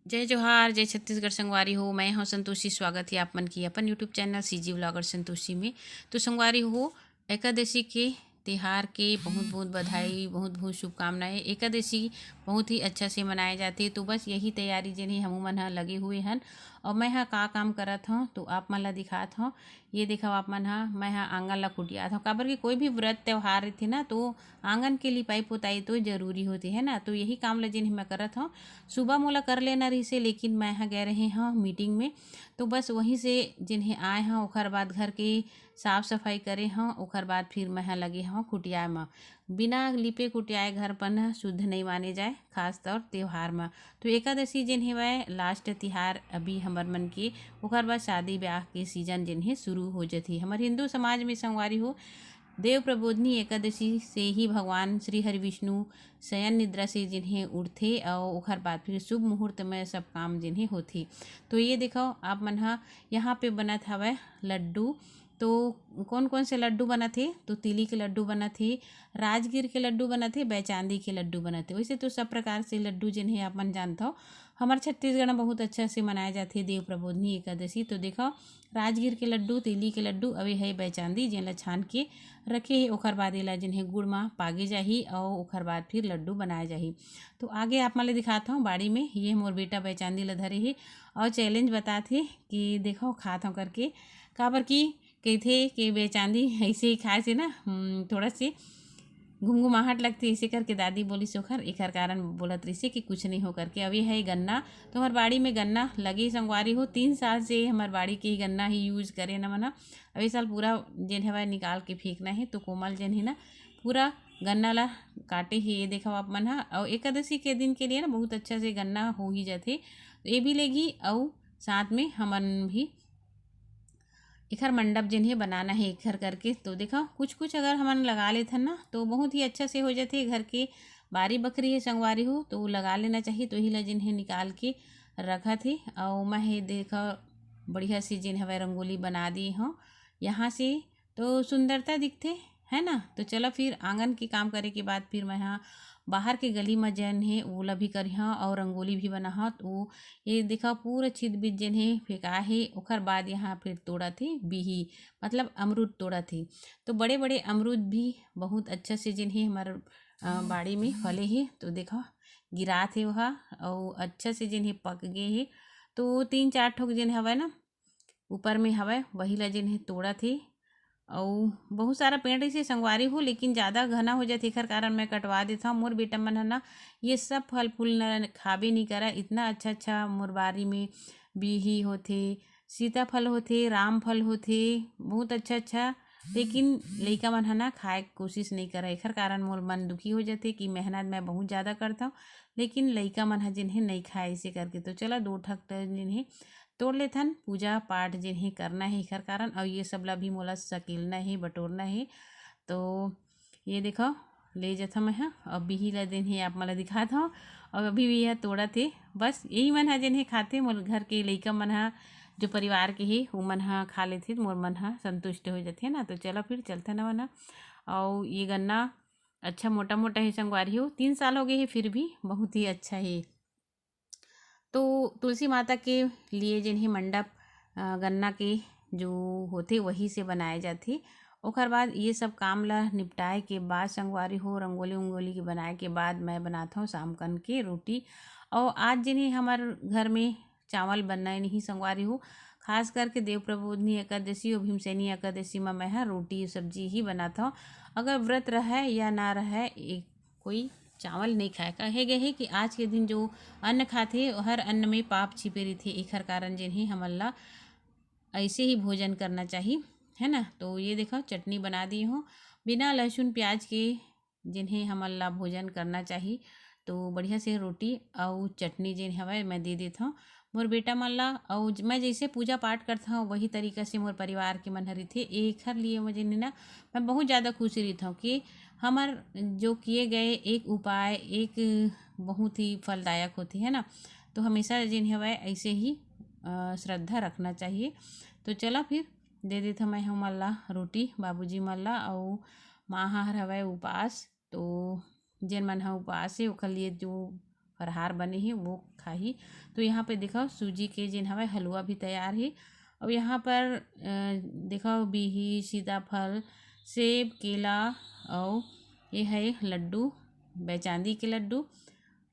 जय जोहार, जय छत्तीसगढ़ संगवारी हो। मैं हूँ संतोषी। स्वागत है आप मन की अपन YouTube channel CG vlogger Santoshi में। तो संगवारी हो, एकादशी के तिहार के बहुत बहुत बधाई, बहुत बहुत शुभकामनाएं। एकादशी बहुत ही अच्छा से मनाए जाते, तो बस यही तैयारी जिन्हें हमू मन ह लगे हुए हन। और मैं हा का काम करत हूँ तो आप मन ला दिखात हूँ। ये देखो आप मन हा, मैं हा आंगन ला कुटियात हूँ। काबर कि कोई भी व्रत त्यौहार रहते ना, तो आंगन के लिपाई पोताई तो जरूरी होती है ना। तो यही काम ला जिन्हें मैं करत हूँ। सुबह मोला कर लेना रही से, लेकिन मैं यहाँ गए रहे हाँ मीटिंग में। तो बस वहीं से जिन्हें आए हाँ, ओखर बाद घर के साफ सफाई करे हाँ, ओखर बाद फिर मैं यहाँ लगे हाँ कुटियाए में। बिना लिपे कुटियाए घर पर शुद्ध नहीं माने जाए, खास तौर त्योहार में। तो एकादशी जिन्हें वह लास्ट तिहार अभी हमर मन के, ओखर बाद शादी ब्याह के सीजन जिन्हें शुरू हो जाती। हमारे हिंदू समाज में संगवारी हो, देव प्रबोधनी एकादशी से ही भगवान श्री हरि विष्णु शयन निद्रा से जिन्हें उठथे और ओखर बाद फिर शुभ मुहूर्त में सब काम जिन्हें होथे। तो ये देखो आप मन हा, यहाँ पे बनत हवय लड्डू। तो कौन कौन से लड्डू बना थे? तो तिली के लड्डू बना थे, राजगीर के लड्डू बना थे, बैचांदी के लड्डू बना थे। वैसे तो सब प्रकार से लड्डू जिन्हें आप मन जानता हो, हमारे छत्तीसगढ़ में बहुत अच्छा से मनाए जाते देव प्रबोधनी एकादशी। तो देखो, राजगीर के लड्डू, तिली के लड्डू, अवे है बैचांदी जेला छान के रखे हे। ओखर बाद एला जिन्हें गुड़ में पागे जाही और ओखर बाद फिर लड्डू बनाए जाही। तो आगे आप मन ले दिखाता हूँ बाड़ी में। ये मोर बेटा बैचांदी ला धरे हे और चैलेंज बताथे कि देखो खात हूँ करके। काबर की कहथे कि बेचांदी ऐसे ही खाए से ना थोड़ा से घुमघुमाहट लगती, इसे करके दादी बोली सोखर एकर कारण बोलत रही कि कुछ नहीं हो करके। अभी है गन्ना, तो हमार बाड़ी में गन्ना लगी संगवारी हो। 3 साल से हमार बाड़ी के ही गन्ना ही यूज करे न मना। अभी साल पूरा जेन है निकाल के फेंकना है, तो कोमल जेन है ना पूरा गन्ना ला काटे ही। ये देखो आप मन हा, और एकादशी के दिन के लिए ना बहुत अच्छा से गन्ना हो ही जाते। तो ये भी लेगी और साथ में हमन भी एखर मंडप जिन्हें बनाना है एक घर करके। तो देखो कुछ कुछ अगर हमन लगा लेते ना, तो बहुत ही अच्छा से हो जाते। घर के बारी बकरी है संगवारी हो, तो लगा लेना चाहिए। तो ही ला जिन्हें निकाल के रखा थे और मैं हे देखो बढ़िया सी जिन हवे रंगोली बना दी हूँ यहाँ से। तो सुंदरता दिखते है ना। तो चलो फिर आंगन के काम करे के बाद फिर मैं यहाँ बाहर के गली में जन है ओला भी करिहा और रंगोली भी बना। तो ये देखा पूरा छिद बिद जन है फेंका है। ओखर बाद यहाँ फिर तोड़ा थे बिही, मतलब अमरूद तोड़ा थे। तो बड़े बड़े अमरूद भी बहुत अच्छा से जिन है हमारे बाड़ी में फले है। तो देखो गिरा थे वह और अच्छा से जिन है पक गए है। तो 3 4 ठोक जिन हवा ना ऊपर में हवा, वही ला जिन है तोड़ा थे। और बहुत सारा पेड़ ऐसे संगवारी हो, लेकिन ज़्यादा घना हो जाते एकर कारण मैं कटवा देता हूँ। मोर बेटा मन है ना ये सब फल फूल न खाबे नहीं करा। इतना अच्छा अच्छा मोर बारी में बिही होथे, सीताफल होथे, राम फल होथे, बहुत अच्छा अच्छा। लेकिन लइका मन है ना खाए के कोशिश नहीं करा। एकर कारण मोर मन दुखी हो जाते कि मेहनत मैं बहुत ज़्यादा करता हूँ, लेकिन लइका मन है जिन्हें नहीं खाए ऐसे करके। तो चला 2 ठक जिन्हें तोड़ लेथन, पूजा पाठ जिन्हें करना है एकर कारण। और ये सब ला भी मोला सकेलना है, बटोरना है। तो ये देखो ले जाता मैं हाँ, अब बिही ला दिन ही आप मला दिखाता हूँ। और अभी भी यह तोड़ा थे। बस यही मन है जिन्हें खाते मोर घर के लइका मन हा, जो परिवार के ही वो मन हा खा लेते, मोर मन हा संतुष्ट हो जाते ना। तो चलो फिर चलते ना मन। और ये गन्ना अच्छा मोटा मोटा ही संगवारी हो, 3 साल हो गए है फिर भी बहुत ही अच्छा है। तो तुलसी माता के लिए जिन्हें मंडप गन्ना के जो होते वही से बनाए जाते। ओकर बाद ये सब काम ला निपटाए के बाद संगवारी हो, रंगोली उंगोली के बनाए के बाद मैं बनाता हूँ शाम कन के रोटी। और आज जिन्हें हमारे घर में चावल बनना नहीं संगवारी हो, खास करके देव प्रबोधनी एकादशी और भीमसेनी एकादशी में मैं हाँ रोटी सब्जी ही बनाता हूँ। अगर व्रत रहे या ना रहे, एक कोई चावल नहीं खाए। कहे गए है कि आज के दिन जो अन्न खाते हर अन्न में पाप छिपे रही थे। एकर कारण जिन्हें हमन ला ऐसे ही भोजन करना चाहिए, है ना। तो ये देखो चटनी बना दी हूँ बिना लहसुन प्याज के, जिन्हें हमन ला भोजन करना चाहिए। तो बढ़िया से रोटी और चटनी जिन हवा मैं दे देता हूँ मोर बेटा मन ला। और मैं जैसे पूजा पाठ करता हूँ वही तरीका से मोर परिवार के मन हरी थे। एक हर लिए मुझे ना मैं बहुत ज़्यादा खुश रहता हूँ कि हमार जो किए गए एक उपाय एक बहुत ही फलदायक होती है ना। तो हमेशा जिन हवा ऐसे ही श्रद्धा रखना चाहिए। तो चला फिर दे देता मैं हम मल्ला रोटी बाबूजी मल्ला और माँ हर हवे उपास। तो जेन मन ह उपास है ओखर लिए जो फरहार बने हे वो खाही। तो यहाँ पे देखो सूजी के जिन हवे हलवा भी तैयार है। और यहाँ पर देखो बिही, सीताफल, सेब, केला और ये है लड्डू, बेचांदी के लड्डू,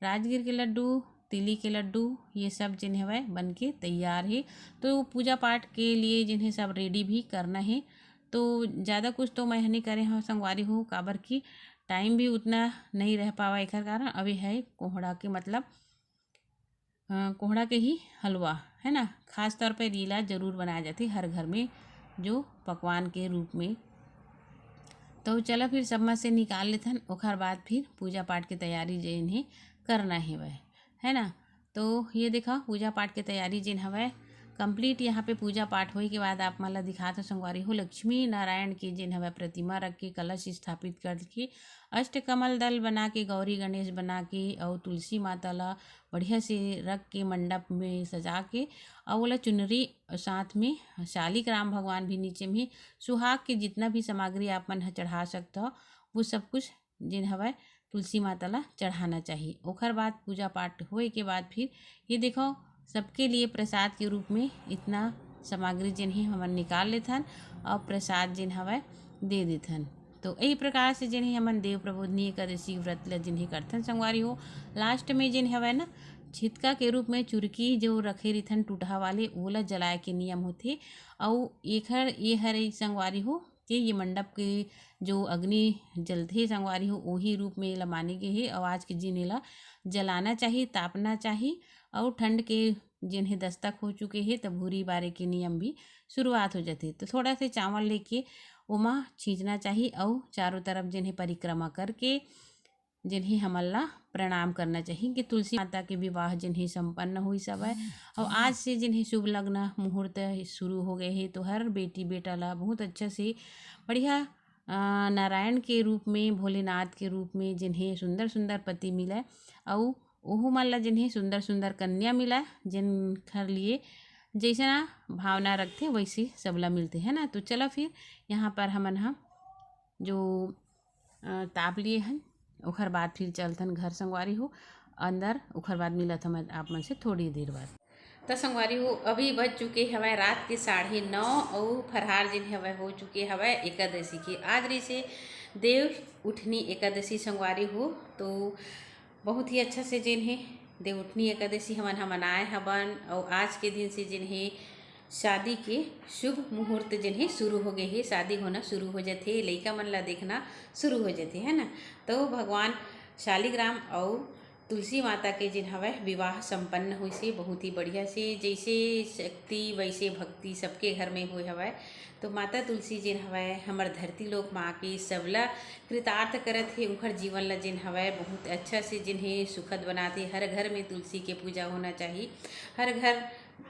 राजगीर के लड्डू, तिली के लड्डू, ये सब जिन है बन के तैयार है। तो पूजा पाठ के लिए जिन्हें सब रेडी भी करना है। तो ज़्यादा कुछ तो मैं नहीं करे हाँ संगवारी हूँ, काबर की टाइम भी उतना नहीं रह पावा एक कारण। अभी है कोहड़ा के मतलब कोहड़ा के ही हलवा है ना, खास तौर पे रीला ज़रूर बनाया जाती हर घर में जो पकवान के रूप में। तो चलो फिर सब में से निकाल लेथन, ओखर बाद फिर पूजा पाठ की तैयारी जिन है करना है वह है ना। तो ये देखा पूजा पाठ की तैयारी जिन हवै कंप्लीट। यहाँ पे पूजा पाठ होए के बाद आप मन ला दिखात संगवारी हो लक्ष्मी नारायण की जिन हवै प्रतिमा रख के कलश स्थापित करके अष्टकमल दल बना के गौरी गणेश बना के और तुलसी माता ला बढ़िया से रख के मंडप में सजा के और बोला चुनरी साथ में शालिग्राम भगवान भी नीचे में सुहाग के जितना भी सामग्री आप मन चढ़ा सकता हो वो सब कुछ जिन हवै तुलसी माता ला चढ़ाना चाहिए। ओखर बाद पूजा पाठ होए के बाद फिर ये देखो सबके लिए प्रसाद के रूप में इतना सामग्री जिन ही हमन निकाल लेथन और प्रसाद जिन हवै दे देथन। तो यही प्रकार से जिन हमन देव प्रबोधनी एकादशी व्रत ल जिन करथन संगवारी हो। लास्ट में जिन हवै ना छितका के रूप में चुरकी जो रखे रथन टूटहा वाले ओला जलाए के नियम होथे। और एखर ये हरे संगवारी हो कि ये मंडप के जो अग्नि जलथे संगवारी हो वही रूप में ला माने गे हे। और आज के जिन ला जलाना चाहिए, तापना चाहिए। और ठंड के जिन्हें दस्तक हो चुके हैं तब भूरी बारे के नियम भी शुरुआत हो जाती। तो थोड़ा से चावल लेके उमा छींचना चाहिए और चारों तरफ जिन्हें परिक्रमा करके जिन्हें हमला प्रणाम करना चाहिए कि तुलसी माता के विवाह जिन्हें संपन्न हुई सब है। और आज से जिन्हें शुभ लग्न मुहूर्त शुरू हो गए हैं तो हर बेटी बेटा ला बहुत अच्छा से बढ़िया नारायण के रूप में, भोलेनाथ के रूप में जिन्हें सुंदर सुंदर पति मिला और ओहू मन ला जिन्हें सुंदर सुंदर कन्या मिला जिन घर लिए जैसा भावना रखते वैसे सबला मिलते हैं ना। तो चलो फिर यहाँ पर हम जो ताप लिए हैं ओखर बाद फिर चलतन घर संगवारी हो अंदर। ओखर बाद मिलत हम आप मन से थोड़ी देर बाद। तो संगवारी हो अभी बज चुके हवै रात के 9:30 और फरहार जिन हवै हो चुके हवै एकादशी के। आज रही से देव उठनी एकादशी संगवारी हो। तो बहुत ही अच्छा से जिन्हें देव उठनी एकादशी हमन मनाए हवन। और आज के दिन से जिन्हें शादी के शुभ मुहूर्त जिन्हें शुरू हो गए है, शादी होना शुरू हो जाते, लइका मन ला देखना शुरू हो जाते है ना। तो भगवान शालिग्राम और तुलसी माता के जिन हवै विवाह संपन्न हुई से बहुत ही बढ़िया से, जैसे शक्ति वैसे भक्ति सबके घर में हुए हवै। तो माता तुलसी जिन हवै हमर धरती लोक माँ के सबला कृतार्थ करत है। उनकर जीवन ला जिन हवै बहुत अच्छा से जिन्हें सुखद बनाते। हर घर में तुलसी के पूजा होना चाहिए, हर घर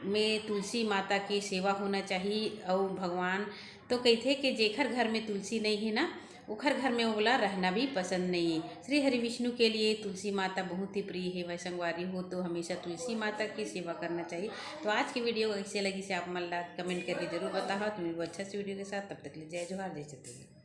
में तुलसी माता की सेवा होना चाहिए। और भगवान तो कहते कि जेखर घर में तुलसी नहीं है ना उखर घर में ओला रहना भी पसंद नहीं है। श्री हरि विष्णु के लिए तुलसी माता बहुत ही प्रिय है। वह संगवारी हो तो हमेशा तुलसी माता की सेवा करना चाहिए। तो आज की वीडियो कैसे लगी से आप मन ला कमेंट करके जरूर बताओ। तुम्हें वो अच्छा से वीडियो के साथ, तब तक ले जय जोहार, जय छत्तीसगढ़।